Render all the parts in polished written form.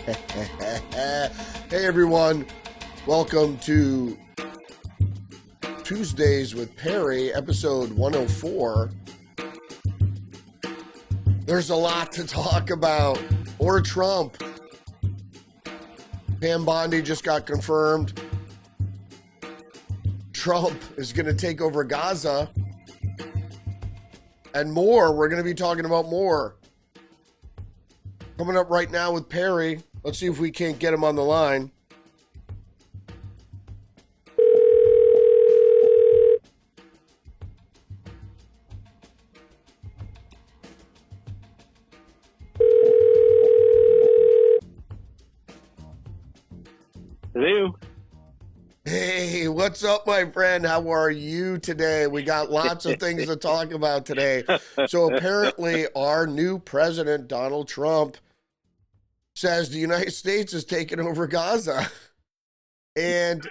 Hey everyone, welcome to Tuesdays with Perry, episode 104. There's a lot to talk about. Or Trump. Pam Bondi just got confirmed. Trump is going to take over Gaza. And more. We're going to be talking about more. Coming up right now with Perry. Let's see if we can't get him on the line. Hello. Hey, what's up, my friend? How are you today? We got lots of things to talk about today. So apparently our new president, Donald Trump, says the United States is taking over Gaza. And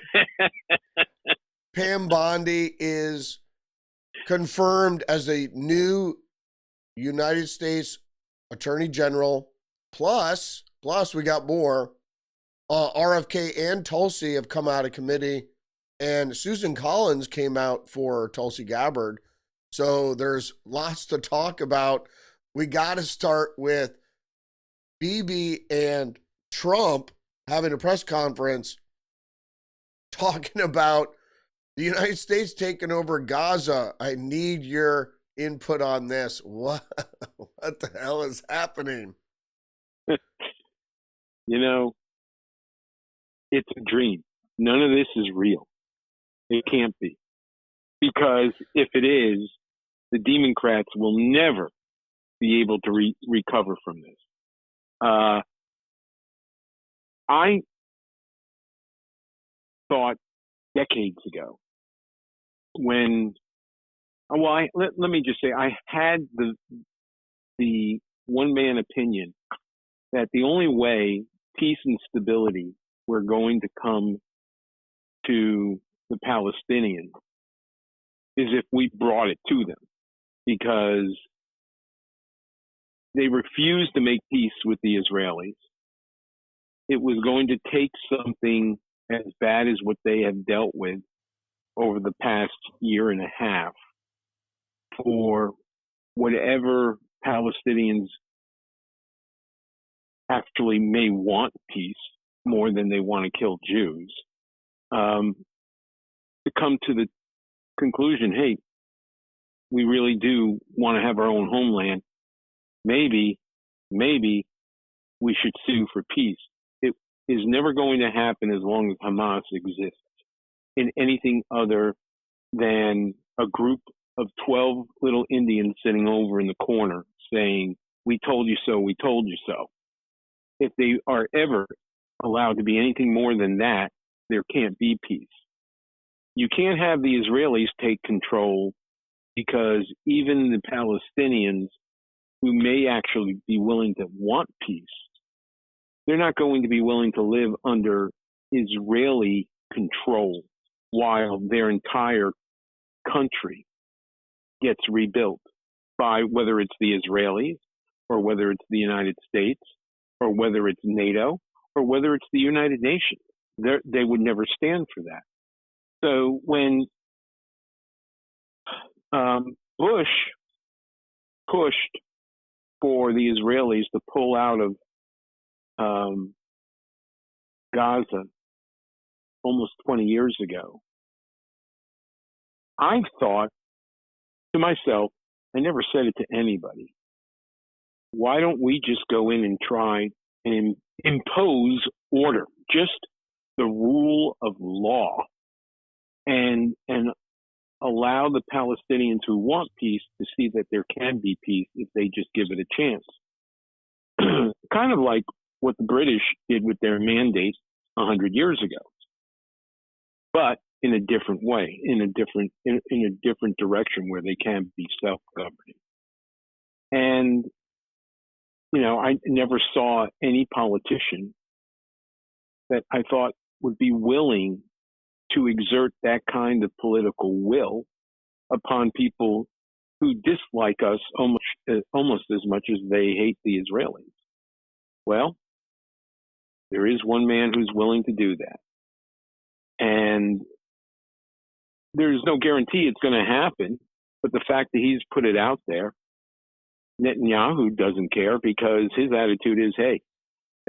Pam Bondi is confirmed as a new United States Attorney General. Plus we got more. RFK and Tulsi have come out of committee, and Susan Collins came out for Tulsi Gabbard. So there's lots to talk about. We got to start with Bibi and Trump having a press conference talking about the United States taking over Gaza. I need your input on this. What the hell is happening? You know, it's a dream. None of this is real. It can't be. Because if it is, the Democrats will never be able to recover from this. I thought decades ago when, let me just say, I had the one-man opinion that the only way peace and stability were going to come to the Palestinians is if we brought it to them, because they refused to make peace with the Israelis. It was going to take something as bad as what they have dealt with over the past year and a half for whatever Palestinians actually may want peace more than they want to kill Jews, to come to the conclusion, hey, we really do want to have our own homeland. Maybe we should sue for peace. It is never going to happen as long as Hamas exists in anything other than a group of 12 little Indians sitting over in the corner saying, we told you so, we told you so. If they are ever allowed to be anything more than that, there can't be peace. You can't have the Israelis take control, because even the Palestinians who may actually be willing to want peace, they're not going to be willing to live under Israeli control while their entire country gets rebuilt by whether it's the Israelis or whether it's the United States or whether it's NATO or whether it's the United Nations. They would never stand for that. So when Bush pushed for the Israelis to pull out of Gaza almost 20 years ago, I thought to myself, I never said it to anybody, why don't we just go in and try and impose order, just the rule of law, and allow the Palestinians who want peace to see that there can be peace if they just give it a chance. Kind of like what the British did with their mandate 100 years ago, but in a different way, in a different direction where they can be self-governing. And I never saw any politician that I thought would be willing to exert that kind of political will upon people who dislike us almost as much as they hate the Israelis. Well, There is one man who's willing to do that. And there's no guarantee it's going to happen, but the fact that he's put it out there, Netanyahu doesn't care because his attitude is, hey,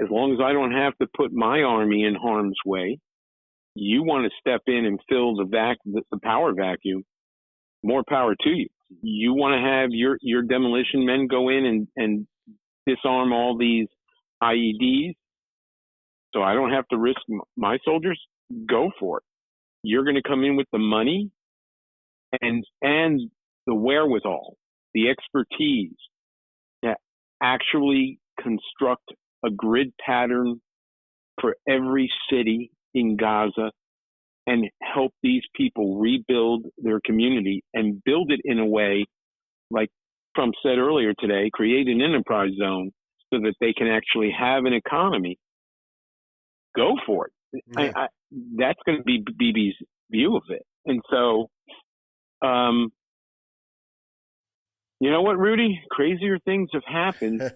as long as I don't have to put my army in harm's way, you want to step in and fill the power vacuum, more power to you. You want to have your demolition men go in and disarm all these IEDs, so I don't have to risk my soldiers? Go for it. You're going to come in with the money and the wherewithal, the expertise to actually construct a grid pattern for every city in Gaza and help these people rebuild their community and build it in a way, like Trump said earlier today, create an enterprise zone so that they can actually have an economy. Go for it. Yeah. That's going to be Bibi's view of it. And so, you know what, Rudy? Crazier things have happened.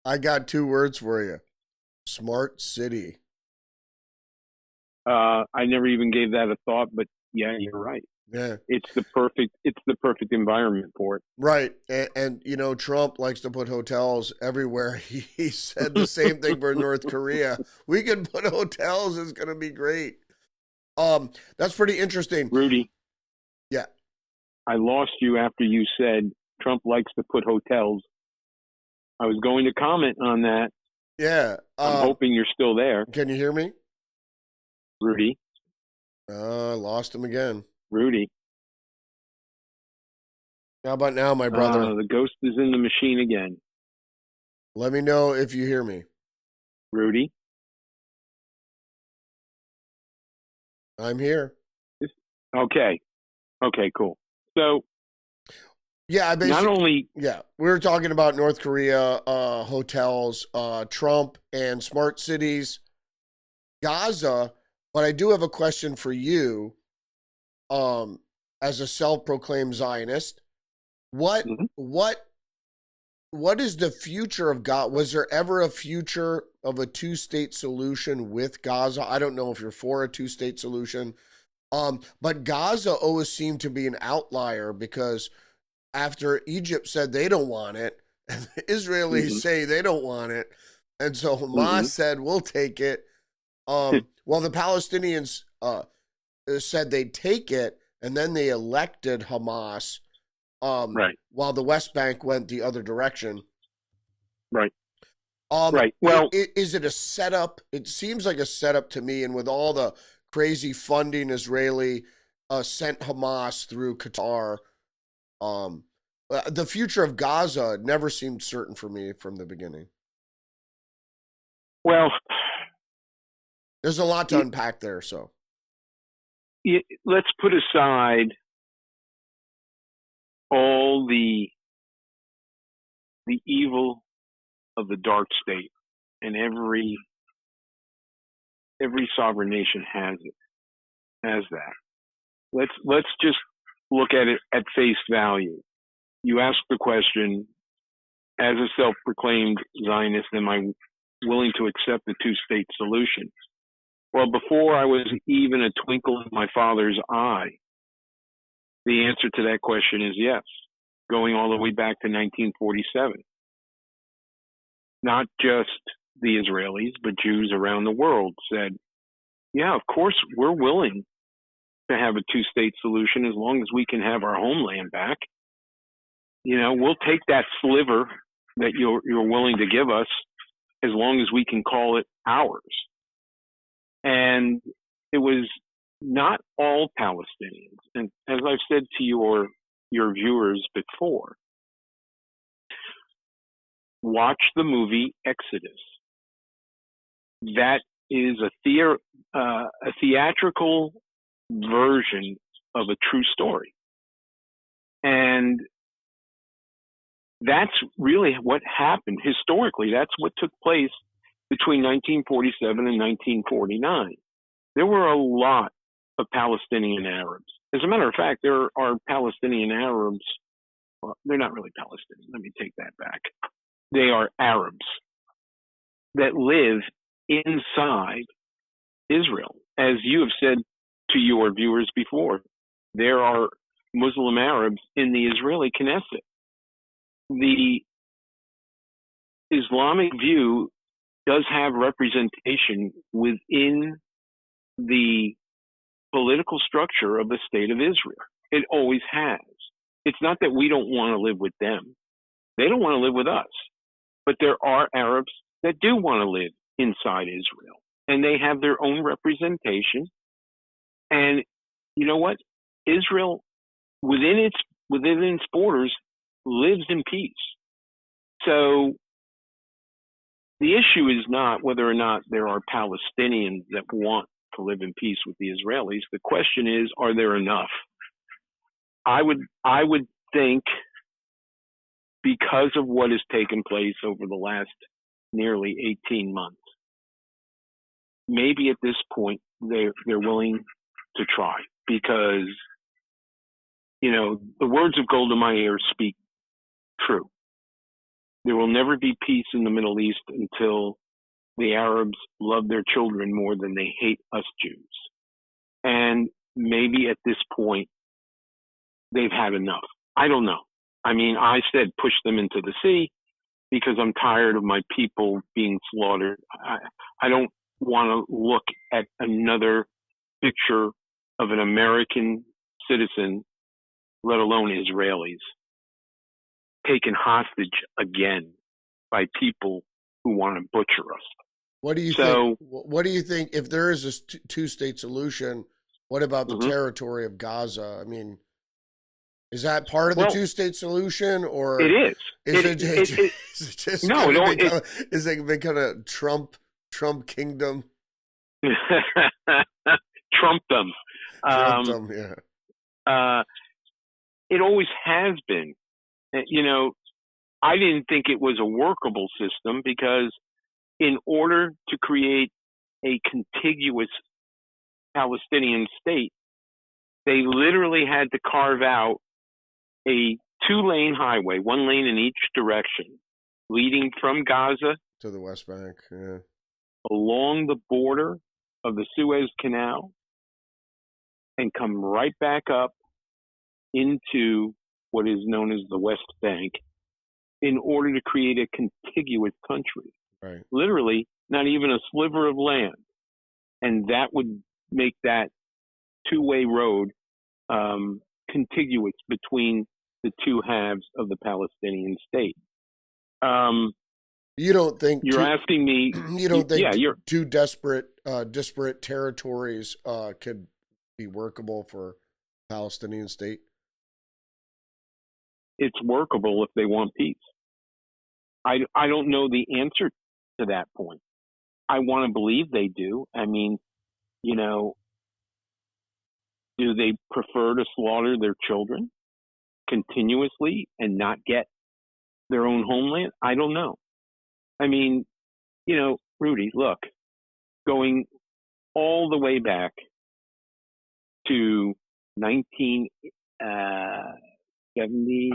I got 2 words for you. Smart city. I never even gave that a thought, but yeah, you're right. Yeah. It's the perfect environment for it. Right. And you know, Trump likes to put hotels everywhere. He said the same thing for North Korea. We can put hotels, it's going to be great. That's pretty interesting. Rudy. Yeah. I lost you after you said Trump likes to put hotels. I was going to comment on that. Yeah. I'm hoping you're still there. Can you hear me? Rudy. I lost him again. Rudy. How about now, my brother? The ghost is in the machine again. Let me know if you hear me. Rudy. I'm here. Okay. Okay, cool. So, yeah, not only... Yeah, we were talking about North Korea, hotels, Trump, and smart cities, Gaza, but I do have a question for you, as a self-proclaimed Zionist. What is the future of Gaza? Was there ever a future of a 2-state solution with Gaza? I don't know if you're for a 2-state solution, but Gaza always seemed to be an outlier because after Egypt said they don't want it, and the Israelis say they don't want it, and so Hamas said we'll take it. Well, the Palestinians said they'd take it, and then they elected Hamas. Right. While the West Bank went the other direction. Right. Right. Well, is it a setup? It seems like a setup to me. And with all the crazy funding Israeli sent Hamas through Qatar, the future of Gaza never seemed certain for me from the beginning. Well, there's a lot to unpack there. So let's put aside all the evil of the dark state, and every sovereign nation has that. Let's just look at it at face value. You asked the question, as a self-proclaimed Zionist, am I willing to accept the 2-state solution? Well, before I was even a twinkle in my father's eye, the answer to that question is yes, going all the way back to 1947. Not just the Israelis, but Jews around the world said, yeah, of course, we're willing to have a 2-state solution as long as we can have our homeland back. You know, we'll take that sliver that you're willing to give us as long as we can call it ours. And it was not all Palestinians. And as I've said to your viewers before, watch the movie Exodus. That is a theatrical version of a true story. And that's really what happened historically. That's what took place between 1947 and 1949. There were a lot of Palestinian Arabs. As a matter of fact, there are Palestinian Arabs. Well, they're not really Palestinian. Let me take that back. They are Arabs that live inside Israel. As you have said to your viewers before, there are Muslim Arabs in the Israeli Knesset. The Islamic view does have representation within the political structure of the state of Israel. It always has. It's not that we don't want to live with them. They don't want to live with us. But there are Arabs that do want to live inside Israel, and they have their own representation. And you know what? Israel, within its borders, lives in peace. So the issue is not whether or not there are Palestinians that want to live in peace with the Israelis. The question is, are there enough? I would think, because of what has taken place over the last nearly 18 months, maybe at this point they're willing to try, because, you know, the words of Golda Meir speak true. There will never be peace in the Middle East until the Arabs love their children more than they hate us Jews. And maybe at this point they've had enough. I don't know. I mean, I said push them into the sea because I'm tired of my people being slaughtered. I don't want to look at another picture of an American citizen, let alone Israelis, taken hostage again by people who want to butcher us. What do you think? What do you think if there is a two-state solution? What about the territory of Gaza? I mean, is that part of the two-state solution, or it is? Is it just no? Is it become a Trump kingdom? Trumpdom. Trumpdom, yeah. It always has been. You know, I didn't think it was a workable system because in order to create a contiguous Palestinian state, they literally had to carve out a 2-lane highway, 1 lane in each direction, leading from Gaza to the West Bank, yeah, along the border of the Suez Canal, and come right back up into what is known as the West Bank, in order to create a contiguous country. Right. Literally, not even a sliver of land. And that would make that 2-way road contiguous between the two halves of the Palestinian state. You don't think you're asking me? You don't think two disparate territories could be workable for a Palestinian state? It's workable if they want peace. I don't know the answer to that point. I want to believe they do. I mean, you know, do they prefer to slaughter their children continuously and not get their own homeland? I don't know. I mean, you know, Rudy, look, going all the way back to 1970,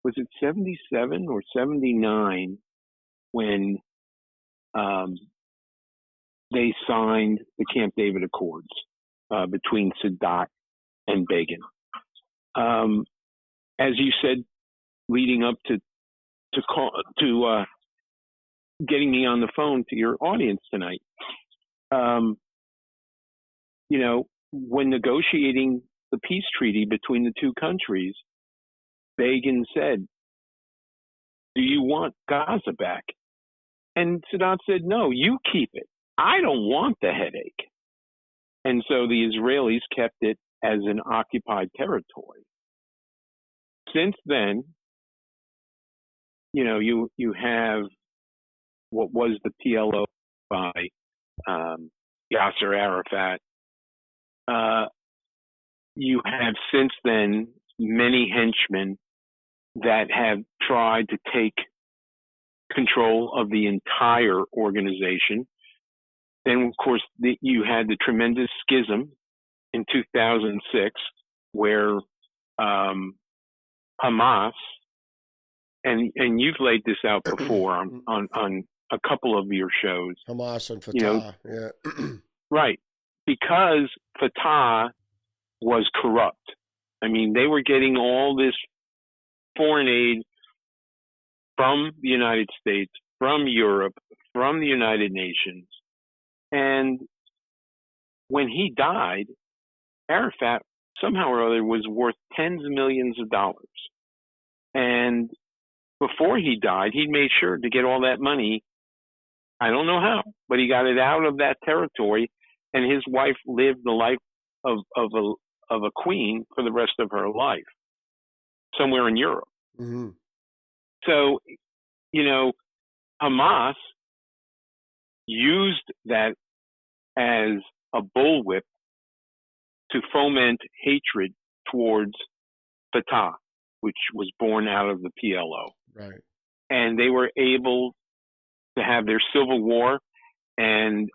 was it 77 or 79 when they signed the Camp David Accords between Sadat and Begin. As you said, leading up to getting me on the phone to your audience tonight, you know, when negotiating the peace treaty between the two countries, Begin said, "Do you want Gaza back?" And Sadat said, "No, you keep it. I don't want the headache." And so the Israelis kept it as an occupied territory. Since then, you know, you have what was the PLO by Yasser Arafat. You have since then many henchmen that have tried to take control of the entire organization. Then, of course, you had the tremendous schism in 2006 where Hamas, and you've laid this out before on a couple of your shows. Hamas and You know, Fatah. Yeah. right. Because Fatah was corrupt. I mean, they were getting all this foreign aid from the United States, from Europe, from the United Nations. And when he died, Arafat somehow or other was worth tens of millions of dollars. And before he died, he made sure to get all that money. I don't know how, but he got it out of that territory, and his wife lived the life of a queen for the rest of her life, somewhere in Europe. Mm-hmm. So, you know, Hamas used that as a bullwhip to foment hatred towards Fatah, which was born out of the PLO. Right. And they were able to have their civil war, and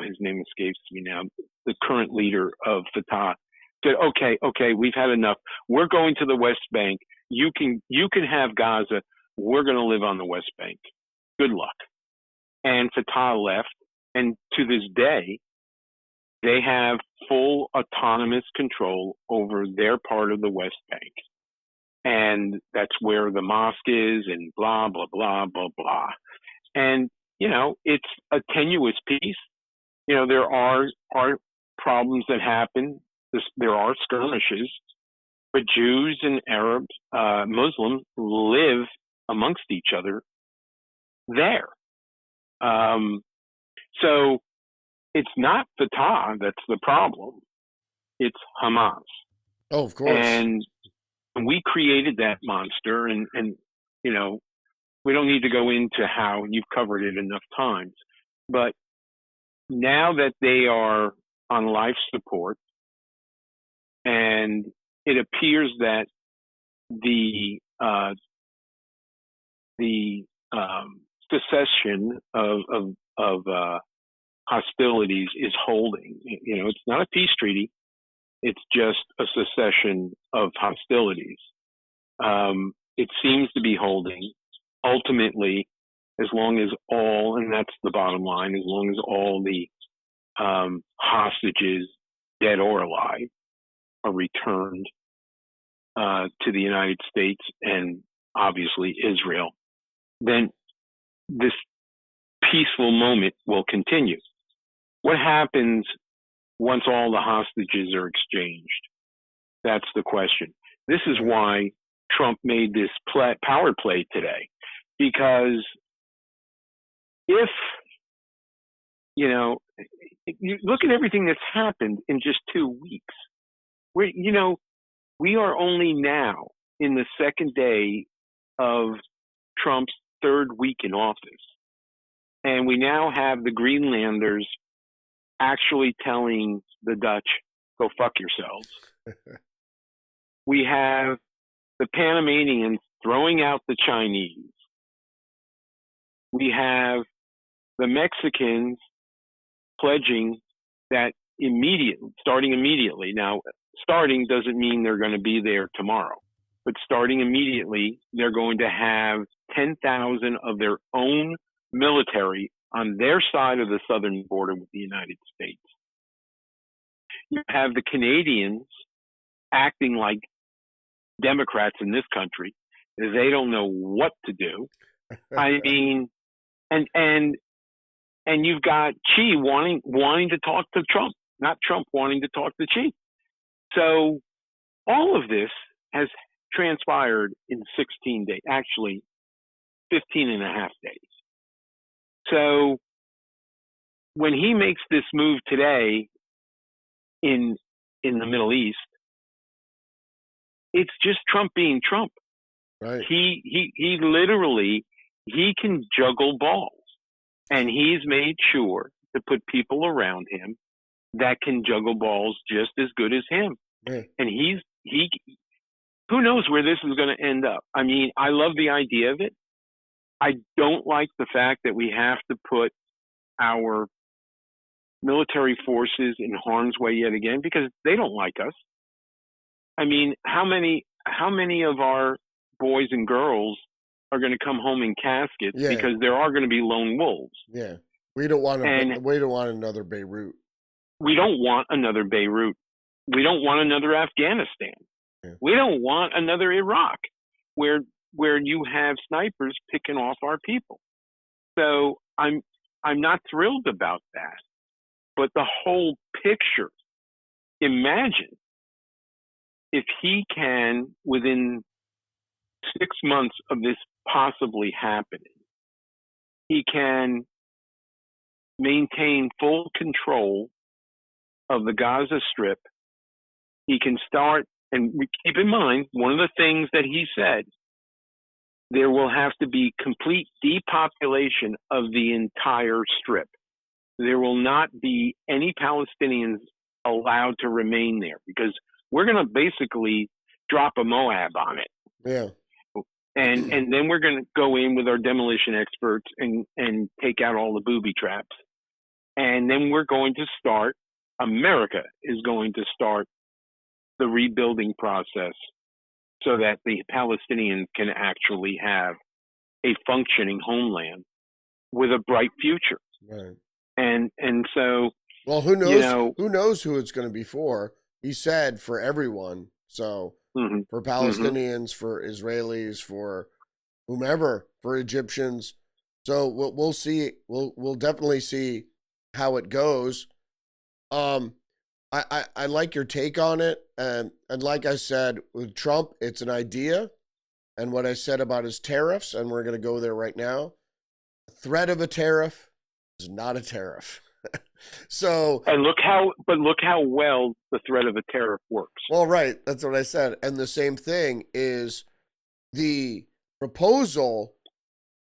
his name escapes me now, the current leader of Fatah said, okay, we've had enough. We're going to the West Bank. You can have Gaza. We're going to live on the West Bank. Good luck. And Fatah left, and to this day, they have full autonomous control over their part of the West Bank. And that's where the mosque is, and blah, blah, blah, blah, blah. And, you know, it's a tenuous peace. You know, there are problems that happen. There are skirmishes, but Jews and Arabs, Muslims live amongst each other there. So it's not Fatah that's the problem. It's Hamas. Oh, of course. And we created that monster, and you know, we don't need to go into how you've covered it enough times. But now that they are on life support, and it appears that the cessation of hostilities is holding. You know, it's not a peace treaty. It's just a cessation of hostilities. It seems to be holding. Ultimately, as long as all, and that's the bottom line, as long as all the hostages, dead or alive, are returned to the United States and obviously Israel, then this peaceful moment will continue. What happens once all the hostages are exchanged? That's the question. This is why Trump made this power play today, because if, you know, you look at everything that's happened in just 2 weeks, we are only now in the second day of Trump's third week in office. And we now have the Greenlanders actually telling the Dutch, go fuck yourselves. We have the Panamanians throwing out the Chinese. We have the Mexicans pledging that starting immediately. Now, starting doesn't mean they're going to be there tomorrow, but starting immediately, they're going to have 10,000 of their own military on their side of the southern border with the United States. You have the Canadians acting like Democrats in this country. They don't know what to do. I mean, and you've got Xi wanting to talk to Trump, not Trump wanting to talk to Xi. So all of this has transpired in 16 days, actually 15 and a half days. So when he makes this move today in the Middle East, it's just Trump being Trump. Right. He literally, he can juggle balls, and he's made sure to put people around him that can juggle balls just as good as him. Right. And who knows where this is going to end up? I mean, I love the idea of it. I don't like the fact that we have to put our military forces in harm's way yet again, because they don't like us. I mean, how many of our boys and girls are going to come home in caskets Yeah. because there are going to be lone wolves. Yeah. We don't want And another Beirut. we don't want another Beirut. We don't want another Afghanistan. Yeah. We don't want another Iraq where you have snipers picking off our people. So I'm not thrilled about that. But the whole picture, imagine if he can, within 6 months of this possibly happening, he can maintain full control of the Gaza Strip. He can start, and keep in mind, one of the things that he said, there will have to be complete depopulation of the entire strip. There will not be any Palestinians allowed to remain there because we're going to basically drop a Moab on it. Yeah. And then we're going to go in with our demolition experts and take out all the booby traps. And then we're going to start, America is going to start the rebuilding process so that the Palestinians can actually have a functioning homeland with a bright future. Right. And so, well, who knows? Who knows who it's going to be for? He said for everyone. So for Palestinians, for Israelis, for whomever, for Egyptians. So we'll see. We'll definitely see how it goes. I like your take on it, and like I said with Trump, it's an idea, and what I said about his tariffs, and we're going to go there right now. The threat of a tariff is not a tariff. So look how well the threat of a tariff works. Well, right, that's what I said, and the same thing is the proposal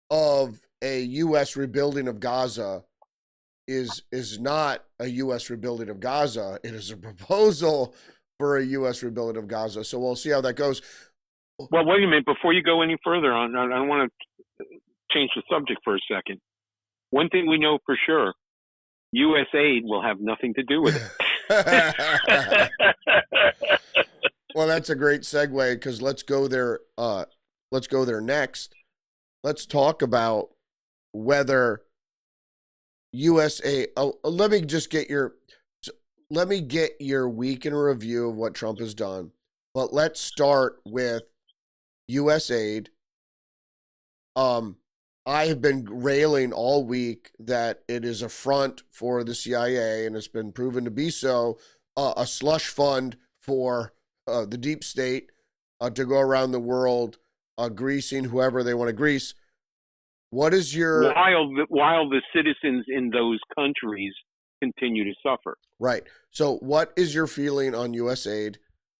of a U.S. rebuilding of Gaza is not a U.S. rebuilding of Gaza. It is a proposal for a U.S. rebuilding of Gaza. So we'll see how that goes. Well, wait a minute. Before you go any further on, I want to change the subject for a second. One thing we know for sure, U.S. aid will have nothing to do with it. Well, that's a great segue because let's go there. Let's go there next. Let's talk about whether USA. Let me get your week in review of what Trump has done. But let's start with U.S. aid. I have been railing all week that it is a front for the CIA, and it's been proven to be so. A slush fund for the deep state to go around the world greasing whoever they want to grease. What is your while the citizens in those countries continue to suffer? Right. So, what is your feeling on U.S. aid,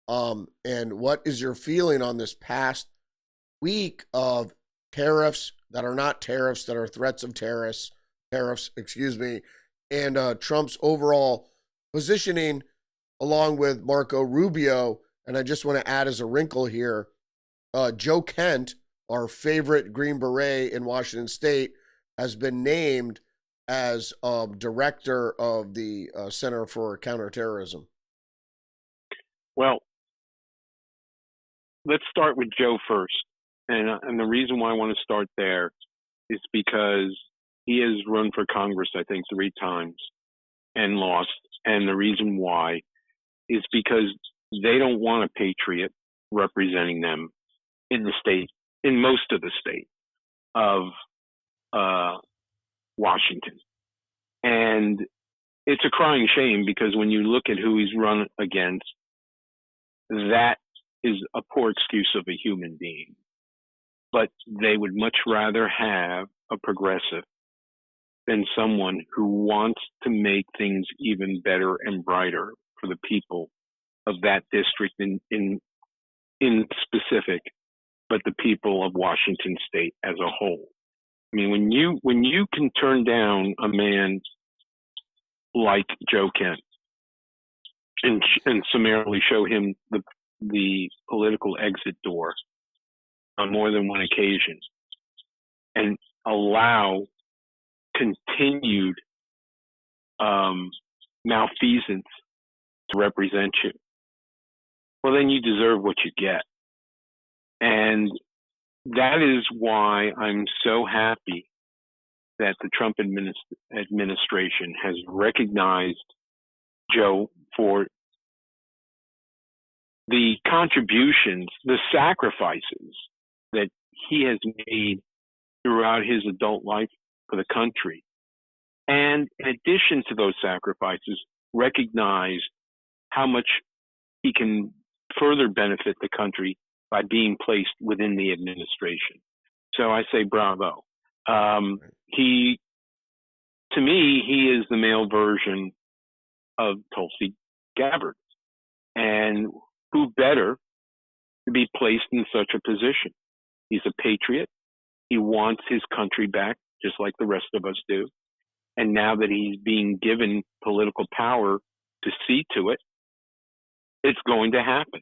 and what is your feeling on this past week of tariffs that are not tariffs, that are threats of tariffs, and Trump's overall positioning, along with Marco Rubio? And I just want to add as a wrinkle here, Joe Kent, our favorite Green Beret in Washington State, has been named as director of the Center for Counterterrorism. Well, let's start with Joe first. And the reason why I want to start there is because he has run for Congress, I think, 3 times and lost. And the reason why is because they don't want a patriot representing them in the state, in most of the state of Washington. And it's a crying shame because when you look at who he's run against, that is a poor excuse of a human being. But they would much rather have a progressive than someone who wants to make things even better and brighter for the people of that district in specific, but the people of Washington State as a whole. I mean, when you can turn down a man like Joe Kent and summarily show him the political exit door on more than one occasion and allow continued malfeasance to represent you, well, then you deserve what you get. And that is why I'm so happy that the Trump administration has recognized Joe for the contributions, the sacrifices that he has made throughout his adult life for the country. And in addition to those sacrifices, recognize how much he can further benefit the country by being placed within the administration. So I say bravo. To me, he is the male version of Tulsi Gabbard. And who better to be placed in such a position? He's a patriot. He wants his country back, just like the rest of us do. And now that he's being given political power to see to it, it's going to happen.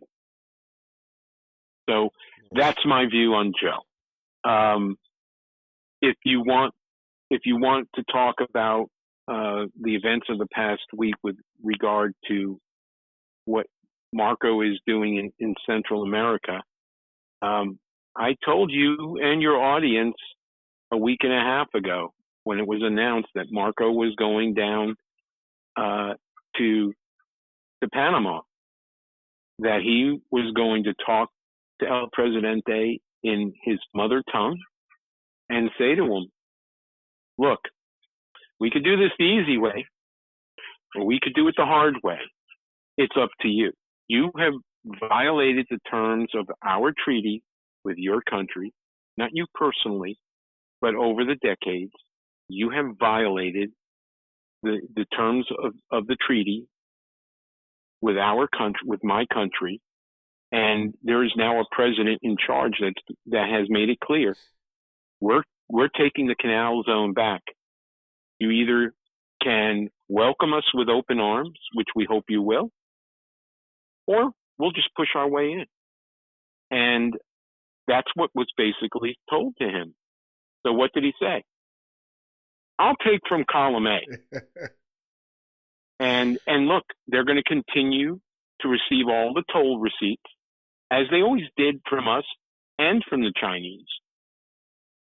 So that's my view on Joe. If you want to talk about the events of the past week with regard to what Marco is doing in Central America, I told you and your audience a week and a half ago when it was announced that Marco was going down to Panama, that he was going to talk to El Presidente in his mother tongue and say to him, look, we could do this the easy way, or we could do it the hard way. It's up to you. You have violated the terms of our treaty with your country, not you personally, but over the decades. You have violated the terms of the treaty with our country, with my country, and there is now a president in charge that has made it clear we're taking the canal zone back. You either can welcome us with open arms, which we hope you will, or we'll just push our way in. And that's what was basically told to him. So what did he say? I'll take from column A. And look, they're going to continue to receive all the toll receipts, as they always did from us and from the Chinese.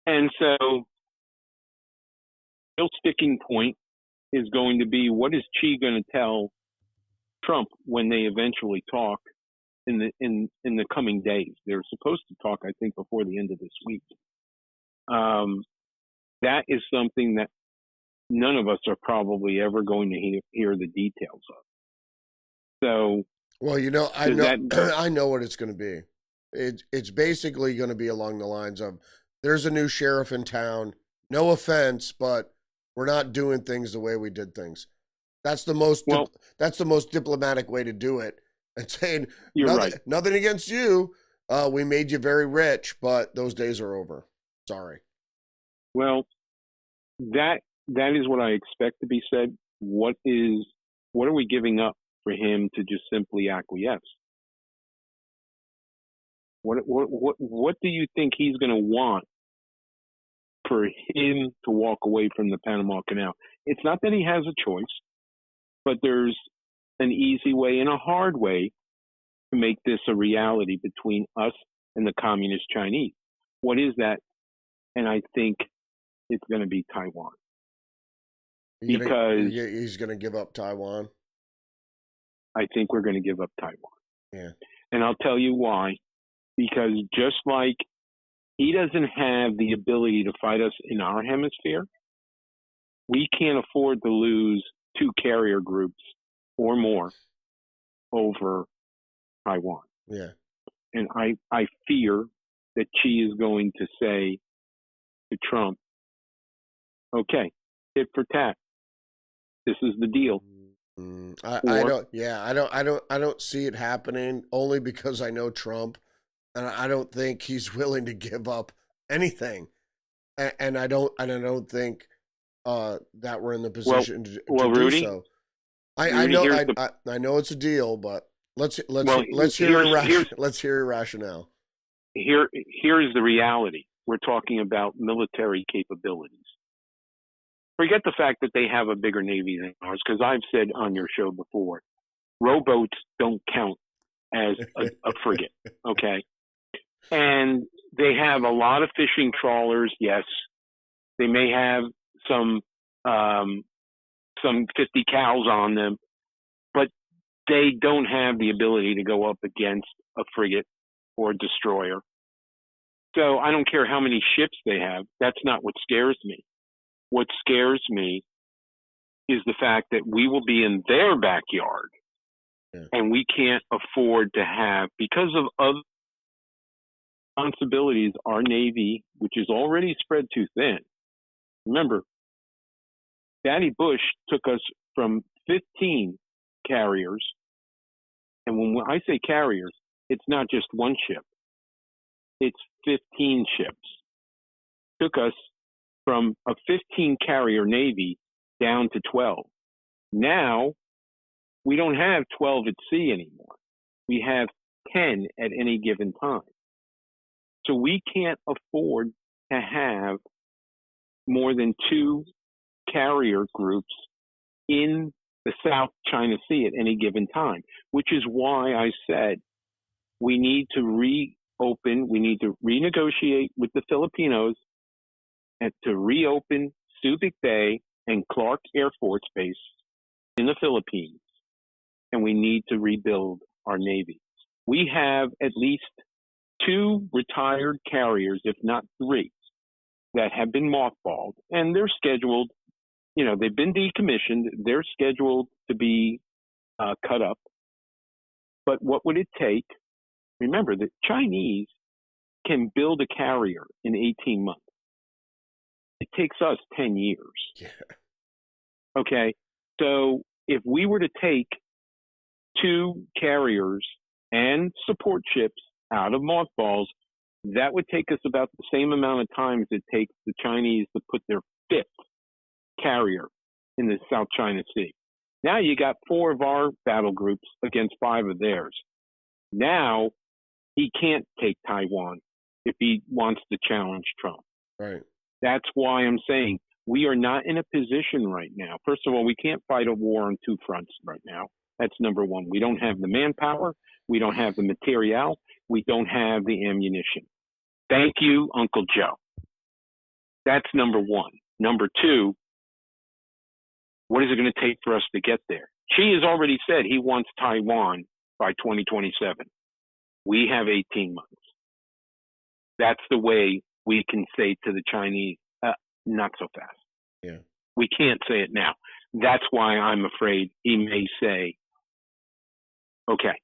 And so the real sticking point is going to be, what is Xi going to tell Trump when they eventually talk in the coming days? They're supposed to talk, I think, before the end of this week. That is something that none of us are probably ever going to hear the details of. So, well, I know what it's going to be. It's basically going to be along the lines of, there's a new sheriff in town. No offense, but we're not doing things the way we did things. That's the most diplomatic way to do it. And saying, nothing against you. We made you very rich, but those days are over. Sorry. Well, that is what I expect to be said. What are we giving up for him to just simply acquiesce? What do you think he's going to want for him to walk away from the Panama Canal? It's not that he has a choice, but there's an easy way and a hard way to make this a reality between us and the communist Chinese. What is that? And I think it's going to be Taiwan. Because he's going to give up Taiwan. I think we're going to give up Taiwan. Yeah. And I'll tell you why. Because just like he doesn't have the ability to fight us in our hemisphere, we can't afford to lose 2 carrier groups or more over Taiwan. Yeah. And I fear that Xi is going to say to Trump, okay, tit for tat. This is the deal. I don't see it happening, only because I know Trump, and I don't think he's willing to give up anything. And I don't think that we're in the position to Rudy, do so. I know it's a deal, but let's hear your rationale. Here is the reality. We're talking about military capabilities. Forget the fact that they have a bigger Navy than ours, because I've said on your show before, rowboats don't count as a frigate, okay? And they have a lot of fishing trawlers. Yes, they may have some 50 cows on them, but they don't have the ability to go up against a frigate or a destroyer. So I don't care how many ships they have. That's not what scares me. What scares me is the fact that we will be in their backyard, and we can't afford to have, because of other responsibilities, our Navy, which is already spread too thin. Remember, Daddy Bush took us from 15 carriers, and when I say carriers, it's not just one ship. It's 15 ships. Took us from a 15 carrier Navy down to 12. Now, we don't have 12 at sea anymore. We have 10 at any given time. So we can't afford to have more than 2 carrier groups in the South China Sea at any given time, which is why I said we need to reopen, we need to renegotiate with the Filipinos and to reopen Subic Bay and Clark Air Force Base in the Philippines. And we need to rebuild our Navy. We have at least 2 retired carriers, if not 3, that have been mothballed, and they're scheduled, they've been decommissioned, they're scheduled to be cut up. But what would it take? Remember, the Chinese can build a carrier in 18 months. It takes us 10 years. Yeah. Okay, so if we were to take 2 carriers and support ships out of mothballs, that would take us about the same amount of time as it takes the Chinese to put their 5th carrier in the South China Sea. Now you got 4 of our battle groups against 5 of theirs. Now he can't take Taiwan if he wants to challenge Trump. Right. That's why I'm saying we are not in a position right now. First of all, we can't fight a war on 2 fronts right now. That's number one. We don't have the manpower. We don't have the material. We don't have the ammunition. Thank you, Uncle Joe. That's number one. Number 2, what is it going to take for us to get there? Xi has already said he wants Taiwan by 2027. We have 18 months. That's the way we can say to the Chinese, not so fast. Yeah. We can't say it now. That's why I'm afraid he may say, okay.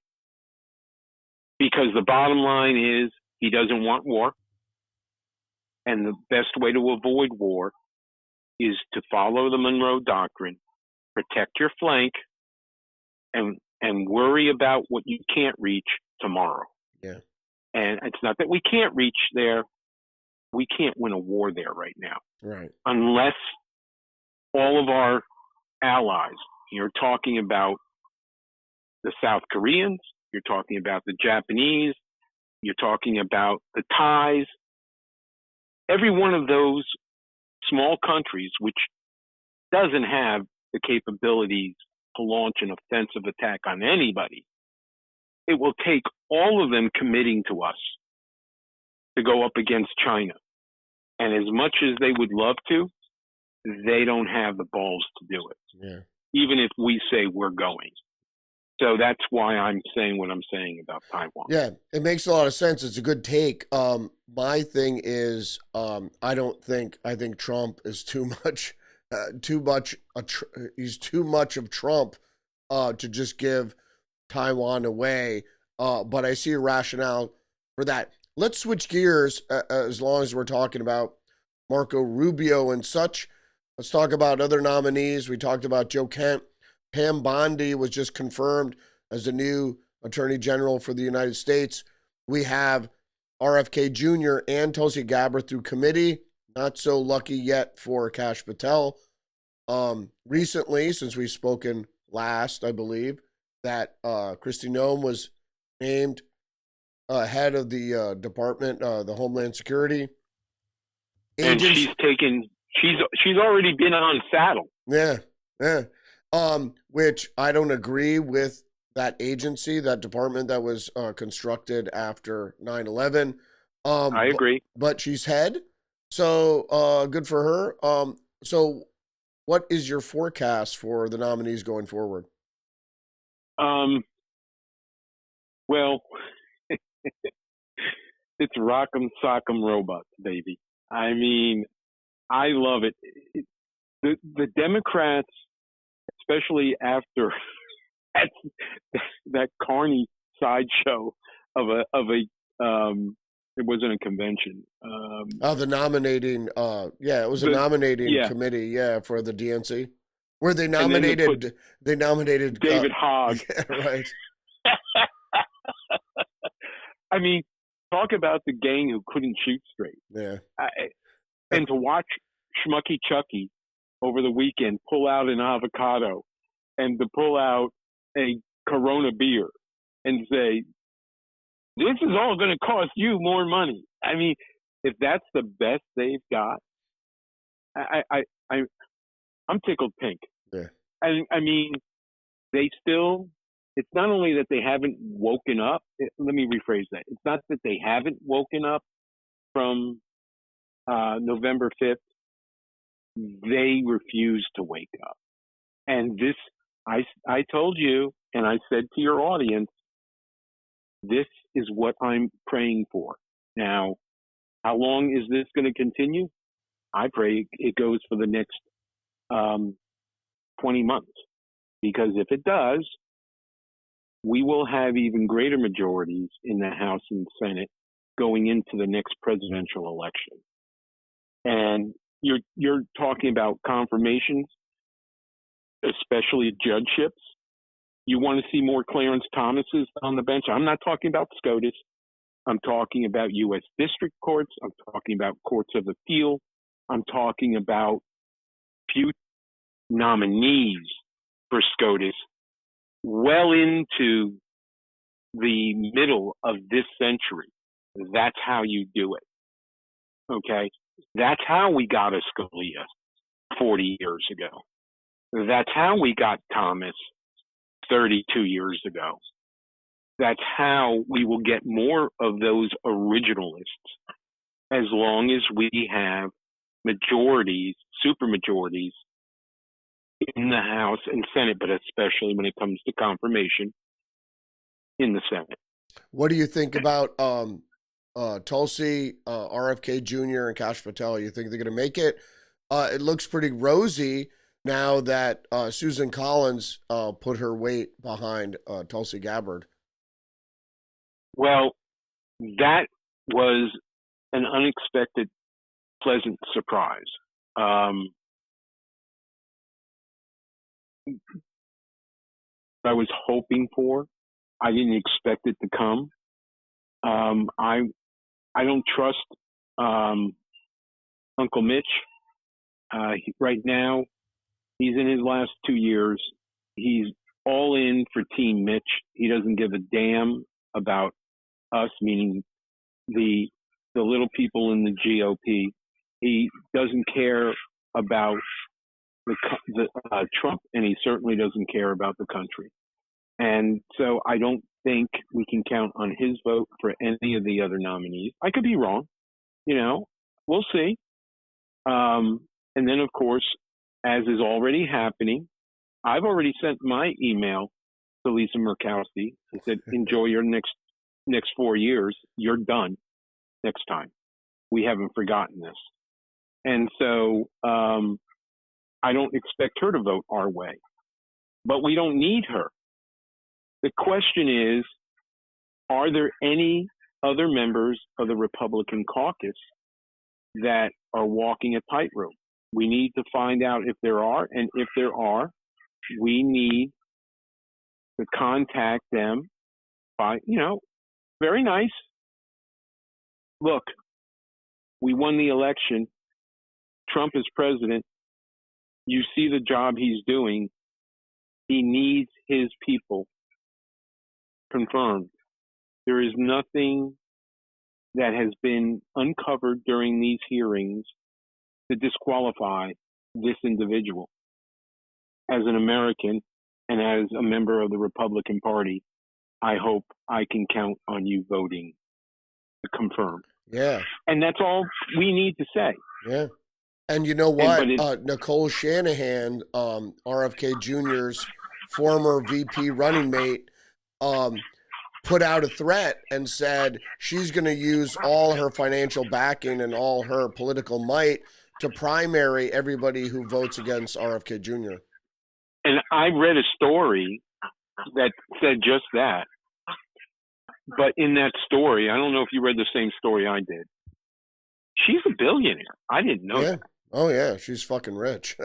Because the bottom line is he doesn't want war. And the best way to avoid war is to follow the Monroe Doctrine, protect your flank, and worry about what you can't reach tomorrow. Yeah. And it's not that we can't reach there. We can't win a war there right now. Right. Unless all of our allies, you're talking about the South Koreans, you're talking about the Japanese, you're talking about the Thais, every one of those small countries which doesn't have the capabilities to launch an offensive attack on anybody, it will take all of them committing to us to go up against China. And as much as they would love to, they don't have the balls to do it. Yeah. Even if we say we're going. So that's why I'm saying what I'm saying about Taiwan. Yeah, it makes a lot of sense. It's a good take. My thing is, I think Trump is too much, he's too much of Trump to just give Taiwan away. But I see a rationale for that. Let's switch gears as long as we're talking about Marco Rubio and such. Let's talk about other nominees. We talked about Joe Kent. Pam Bondi was just confirmed as the new Attorney General for the United States. We have RFK Jr. and Tulsi Gabbard through committee. Not so lucky yet for Kash Patel. Recently, since we've spoken last, I believe, that Kristi Noem was named head of the department, the Homeland Security. And she's already been on saddle. Yeah. Which I don't agree with that agency, that department that was constructed after 9/11. I agree. But she's head, so good for her. So what is your forecast for the nominees going forward? Well, it's rock'em sock'em robots, baby. I mean, I love it. The Democrats, especially after that, that carny sideshow of a it wasn't a convention. The nominating, it was a nominating yeah, committee, for the DNC, where they and then they nominated David Hogg. Yeah, right. I mean, talk about the gang who couldn't shoot straight. Yeah. And to watch Schmucky Chucky over the weekend pull out an avocado and to pull out a Corona beer and say, this is all going to cost you more money. I mean, if that's the best they've got, I'm tickled pink. Yeah. I mean, they still, it's not only that they haven't woken up. Let me rephrase that. It's not that they haven't woken up from November 5th. They refuse to wake up. And this, I told you, and I said to your audience, this is what I'm praying for. Now, how long is this going to continue? I pray it goes for the next 20 months. Because if it does, we will have even greater majorities in the House and Senate going into the next presidential election. And you're talking about confirmations, especially judgeships. You want to see more Clarence Thomases on the bench. I'm not talking about SCOTUS. I'm talking about U.S. district courts. I'm talking about courts of appeal. I'm talking about few nominees for SCOTUS well into the middle of this century. That's how you do it. Okay? That's how we got a Scalia 40 years ago. That's how we got Thomas 32 years ago. That's how we will get more of those originalists as long as we have majorities, supermajorities in the House and Senate, but especially when it comes to confirmation in the Senate. What do you think about Tulsi, RFK Jr., and Kash Patel? You think they're going to make it? It looks pretty rosy now that Susan Collins put her weight behind Tulsi Gabbard. Well, that was an unexpected, pleasant surprise. I was hoping for. I didn't expect it to come. I don't trust Uncle Mitch. Right now, he's in his last 2 years. He's all in for Team Mitch. He doesn't give a damn about us, meaning the little people in the GOP. He doesn't care about the Trump, and he certainly doesn't care about the country. And so I don't think we can count on his vote for any of the other nominees. I could be wrong. We'll see. And then, of course, as is already happening, I've already sent my email to Lisa Murkowski. I said, enjoy your next 4 years. You're done next time. We haven't forgotten this. And so I don't expect her to vote our way. But we don't need her. The question is, are there any other members of the Republican caucus that are walking a tightrope? We need to find out if there are, and if there are, we need to contact them by, very nice. Look, we won the election. Trump is president. You see the job he's doing. He needs his people confirmed. There is nothing that has been uncovered during these hearings to disqualify this individual. As an American and as a member of the Republican Party, I hope I can count on you voting to confirm. Yeah. And that's all we need to say. Yeah. And you know what? But Nicole Shanahan, RFK Jr.'s former VP running mate, put out a threat and said she's going to use all her financial backing and all her political might to primary everybody who votes against RFK Jr. And I read a story that said just that. But in that story, I don't know if you read the same story I did. She's a billionaire. I didn't know that. Oh, yeah. She's fucking rich.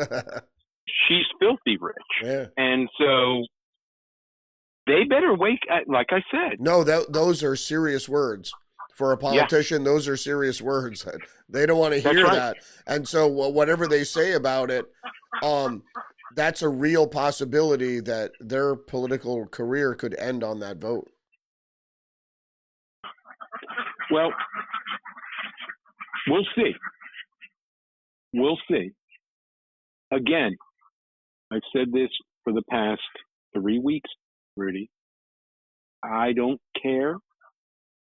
She's filthy rich. Yeah. And so they better like I said. No, those are serious words. For a politician, those are serious words. They don't want to hear that. And so whatever they say about it, that's a real possibility that their political career could end on that vote. Well, we'll see. We'll see. Again, I've said this for the past 3 weeks, Rudy. I don't care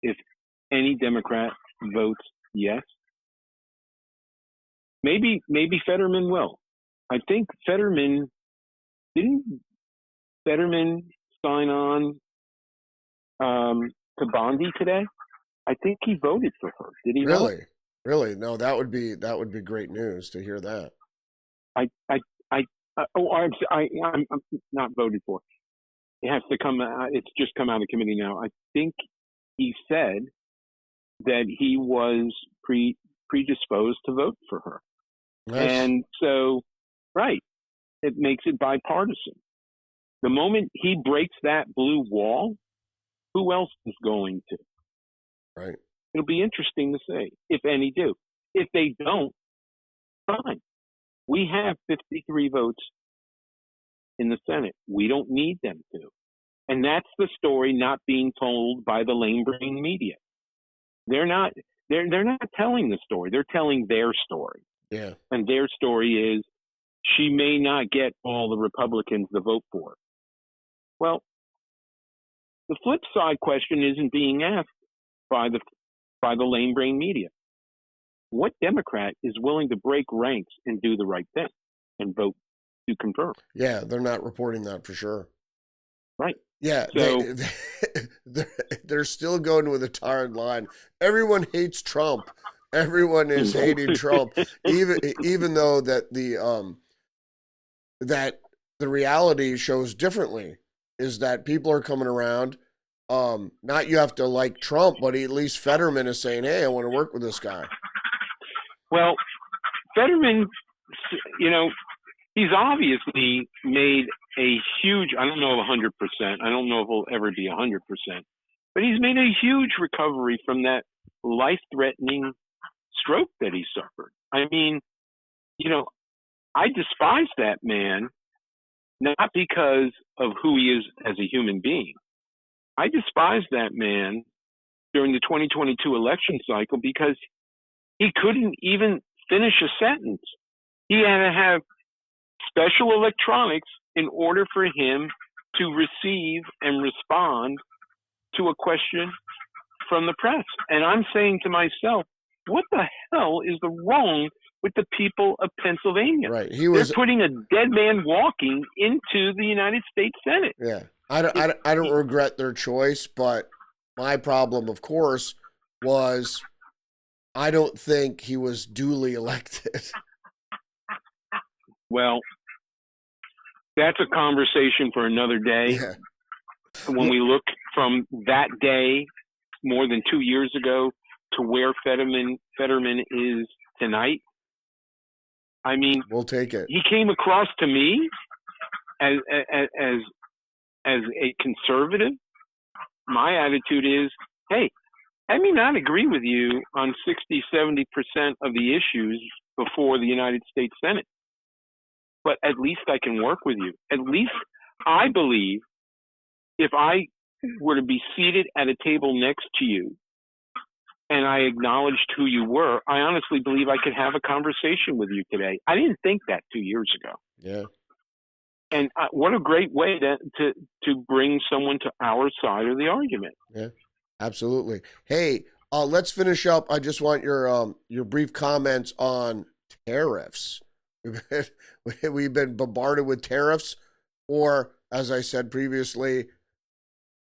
if any Democrat votes yes. Maybe Fetterman will. I think didn't Fetterman sign on to Bondi today? I think he voted for her. Did he? Really? Really? No, that would be great news to hear that. I'm not voted for. It has to come. It's just come out of committee now. I think he said that he was predisposed to vote for her, and so it makes it bipartisan. The moment he breaks that blue wall, who else is going to? Right. It'll be interesting to see if any do. If they don't, fine. We have 53 votes in the Senate. We don't need them to. And that's the story not being told by the lame-brained media. They're not telling the story. They're telling their story. Yeah. And their story is she may not get all the Republicans to vote for her. Well, the flip side question isn't being asked by the lame-brained media. What Democrat is willing to break ranks and do the right thing and vote to confirm? Yeah, they're not reporting that for sure. Right. Yeah, so, they're still going with a tired line. Everyone hates Trump. Everyone is hating Trump, even though that the reality shows differently. Is that people are coming around. Not you have to like Trump, but at least Fetterman is saying, "Hey, I want to work with this guy." Well, Fetterman, he's obviously made a huge, I don't know 100%, I don't know if he'll ever be 100%, but he's made a huge recovery from that life-threatening stroke that he suffered. I mean, I despise that man, not because of who he is as a human being. I despise that man during the 2022 election cycle because he couldn't even finish a sentence. He had to have special electronics in order for him to receive and respond to a question from the press. And I'm saying to myself, what the hell is the wrong with the people of Pennsylvania? Right. They're putting a dead man walking into the United States Senate. Yeah. I don't regret their choice, but my problem, of course, was I don't think he was duly elected. Well, that's a conversation for another day. Yeah. When we look from that day, more than 2 years ago, to where Fetterman is tonight, I mean, we'll take it. He came across to me as a conservative. My attitude is, hey, I may not agree with you on 60-70% of the issues before the United States Senate, but at least I can work with you. At least I believe if I were to be seated at a table next to you and I acknowledged who you were, I honestly believe I could have a conversation with you today. I didn't think that 2 years ago. Yeah. And what a great way to bring someone to our side of the argument. Yeah, absolutely. Hey, Let's finish up. I just want your brief comments on tariffs. We've been bombarded with tariffs, or as I said previously,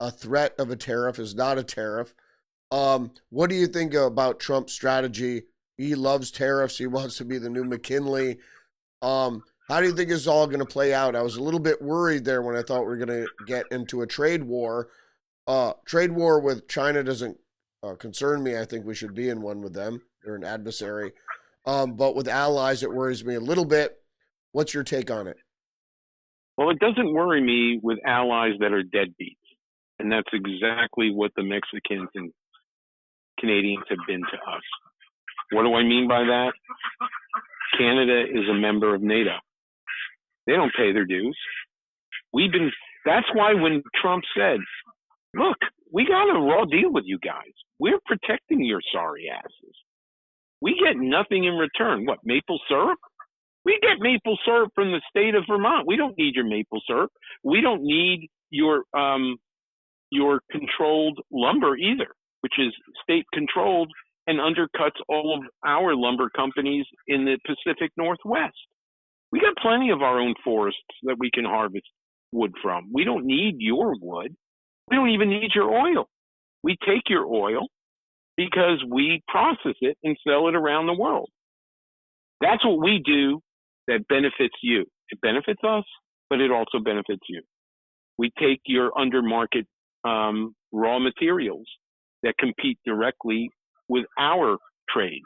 a threat of a tariff is not a tariff. What do you think about Trump's strategy? He loves tariffs. He wants to be the new McKinley. How do you think this is all going to play out? I was a little bit worried there when I thought we were going to get into a trade war. Trade war with China doesn't concern me. I think we should be in one with them. They're an adversary. But with allies, it worries me a little bit. What's your take on it? Well, it doesn't worry me with allies that are deadbeats. And that's exactly what the Mexicans and Canadians have been to us. What do I mean by that? Canada is a member of NATO. They don't pay their dues. That's why when Trump said, look, we got a raw deal with you guys. We're protecting your sorry asses. We get nothing in return. What, maple syrup? We get maple syrup from the state of Vermont. We don't need your maple syrup. We don't need your controlled lumber either, which is state controlled and undercuts all of our lumber companies in the Pacific Northwest. We got plenty of our own forests that we can harvest wood from. We don't need your wood. We don't even need your oil. We take your oil because we process it and sell it around the world. That's what we do that benefits you. It benefits us, but it also benefits you. We take your undermarket raw materials that compete directly with our trades.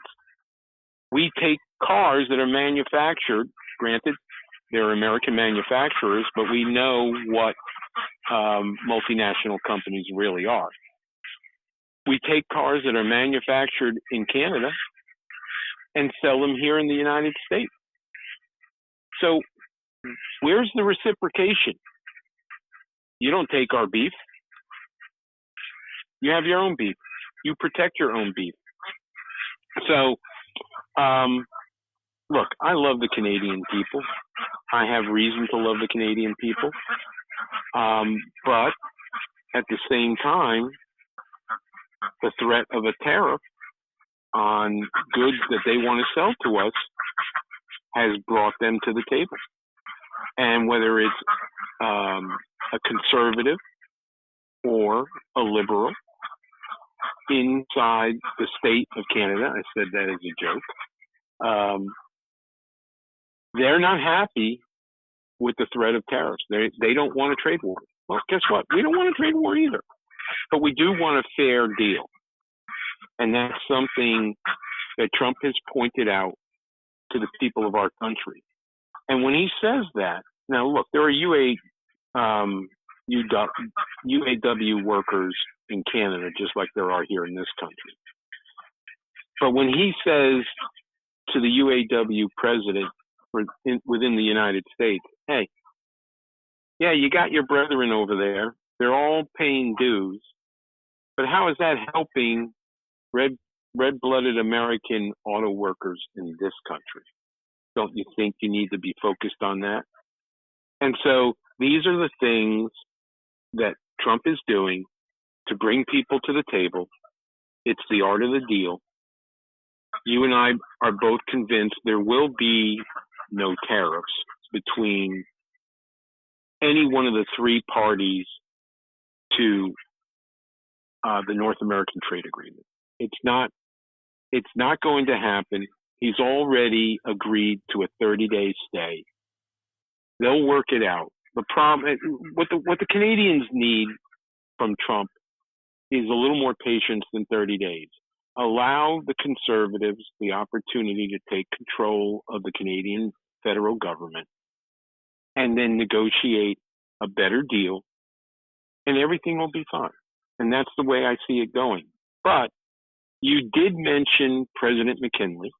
We take cars that are manufactured, granted, they're American manufacturers, but we know what multinational companies really are. We take cars that are manufactured in Canada and sell them here in the United States. So where's the reciprocation? You don't take our beef. You have your own beef. You protect your own beef. So, look, I love the Canadian people. I have reason to love the Canadian people. But at the same time, the threat of a tariff on goods that they want to sell to us has brought them to the table. And whether it's a conservative or a liberal inside the state of Canada, I said that as a joke, they're not happy with the threat of tariffs. They don't want a trade war. Well, guess what? We don't want a trade war either. But we do want a fair deal. And that's something that Trump has pointed out to the people of our country. And when he says that, now look, there are UAW workers in Canada just like there are here in this country. But when he says to the UAW president within the United States, hey, yeah, you got your brethren over there. They're all paying dues. But how is that helping red-blooded American auto workers in this country? Don't you think you need to be focused on that? And so these are the things that Trump is doing to bring people to the table. It's the art of the deal. You and I are both convinced there will be no tariffs between any one of the three parties to the North American Trade Agreement. It's not going to happen. He's already agreed to a 30-day stay. They'll work it out. The problem, what the Canadians need from Trump is a little more patience than 30 days. Allow the conservatives the opportunity to take control of the Canadian federal government and then negotiate a better deal, and everything will be fine. And that's the way I see it going. But you did mention President McKinley,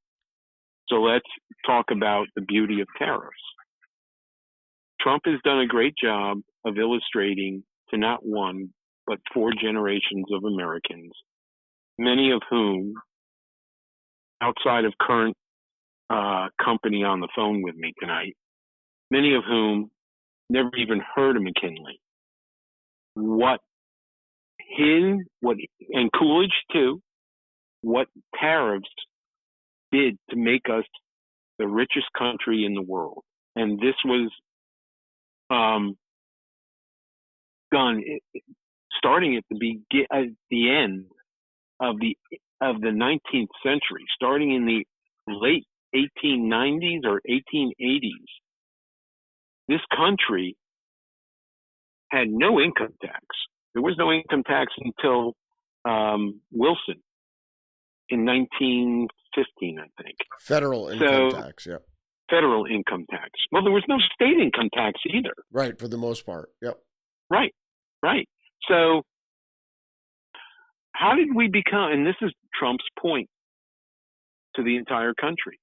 so let's talk about the beauty of tariffs. Trump has done a great job of illustrating to not one, but 4 generations of Americans, many of whom, outside of current company on the phone with me tonight, many of whom never even heard of McKinley. And Coolidge too, what tariffs did to make us the richest country in the world. And this was done starting at the end of the 19th century, starting in the late 1890s or 1880s. This country had no income tax. There was no income tax until Wilson in 1915, I think. Federal income tax, yeah. Federal income tax. Well, there was no state income tax either. Right, for the most part. Yep. Right. So how did we become, and this is Trump's point to the entire country.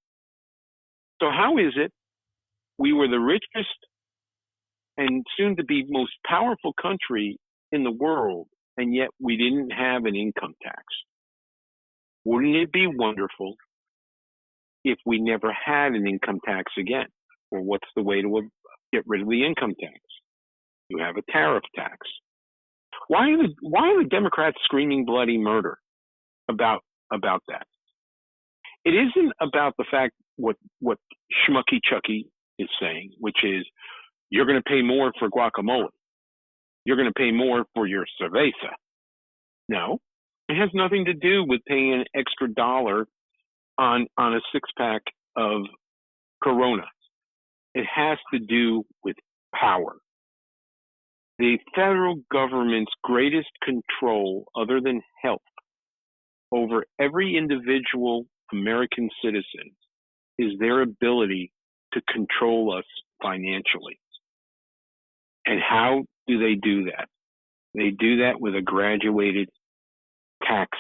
So how is it we were the richest and soon to be most powerful country in the world, and yet we didn't have an income tax? Wouldn't it be wonderful if we never had an income tax again? Well, what's the way to get rid of the income tax? You have a tariff tax. Why are the Democrats screaming bloody murder about that? It isn't about the fact what Schmucky Chucky is saying, which is you're going to pay more for guacamole. You're going to pay more for your cerveza. No, it has nothing to do with paying an extra $1 on a six-pack of Corona. It has to do with power. The federal government's greatest control, other than health, over every individual American citizen is their ability to control us financially. And how do they do that? They do that with a graduated tax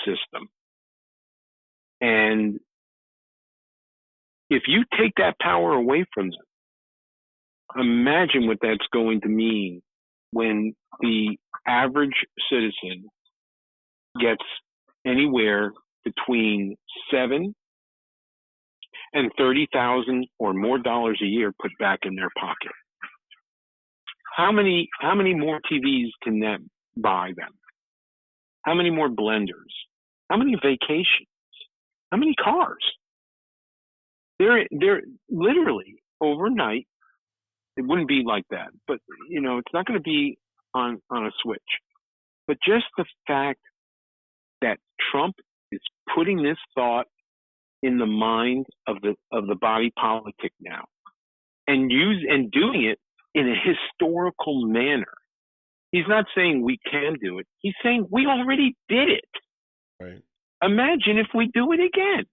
system. And if you take that power away from them, imagine what that's going to mean when the average citizen gets anywhere between $7,000 and $30,000 or more dollars a year put back in their pocket. How many more TVs can that buy them? How many more blenders? How many vacations? How many cars? They're literally overnight. It wouldn't be like that, but it's not going to be on a switch. But just the fact that Trump is putting this thought in the mind of the body politic now, and doing it in a historical manner. He's not saying we can do it. He's saying we already did it. Right. Imagine if we do it again.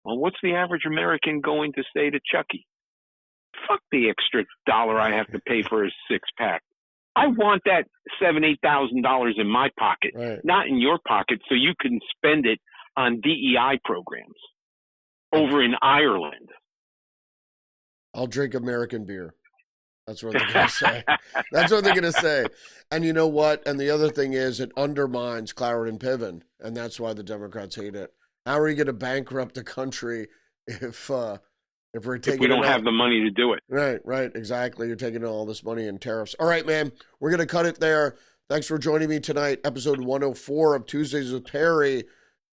Well, what's the average American going to say to Chucky? Fuck the extra $1 I have to pay for a six-pack. I want that $7,000-8,000 in my pocket, right, not in your pocket, so you can spend it on DEI programs over in Ireland. I'll drink American beer. That's what they're going to say. That's what they're going to say. And you know what? And the other thing is it undermines Cloward and Piven, and that's why the Democrats hate it. How are you going to bankrupt the country if we don't have the money to do it? Right, exactly. You're taking all this money in tariffs. All right, man, we're going to cut it there. Thanks for joining me tonight, episode 104 of Tuesdays with Perry.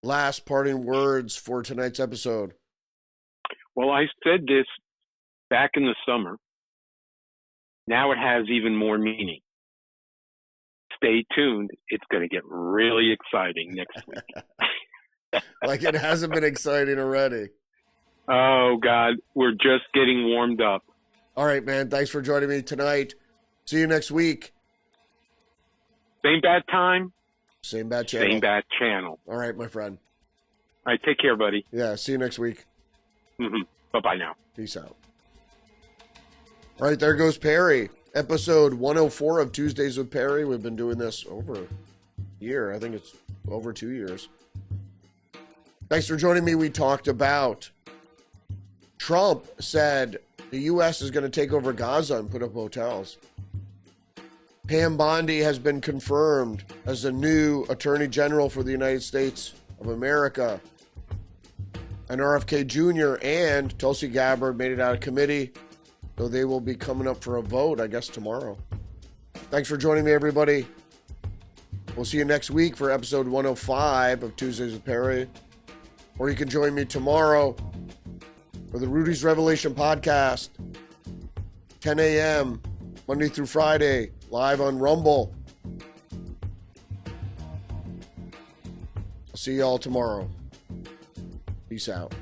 Last parting words for tonight's episode. Well, I said this back in the summer. Now it has even more meaning. Stay tuned. It's going to get really exciting next week. Like it hasn't been exciting already. Oh, God. We're just getting warmed up. All right, man. Thanks for joining me tonight. See you next week. Same bad time. Same bad channel. Same bad channel. All right, my friend. All right. Take care, buddy. Yeah. See you next week. Mm-hmm. Bye-bye now. Peace out. All right. There goes Perry. Episode 104 of Tuesdays with Perry. We've been doing this over a year. I think it's over 2 years. Thanks for joining me. We talked about Trump said the U.S. is going to take over Gaza and put up hotels. Pam Bondi has been confirmed as the new Attorney General for the United States of America. And RFK Jr. and Tulsi Gabbard made it out of committee, so they will be coming up for a vote, I guess, tomorrow. Thanks for joining me, everybody. We'll see you next week for episode 105 of Tuesdays with Perry. Or you can join me tomorrow for the Rudy's Revelation podcast, 10 a.m., Monday through Friday, live on Rumble. I'll see you all tomorrow. Peace out.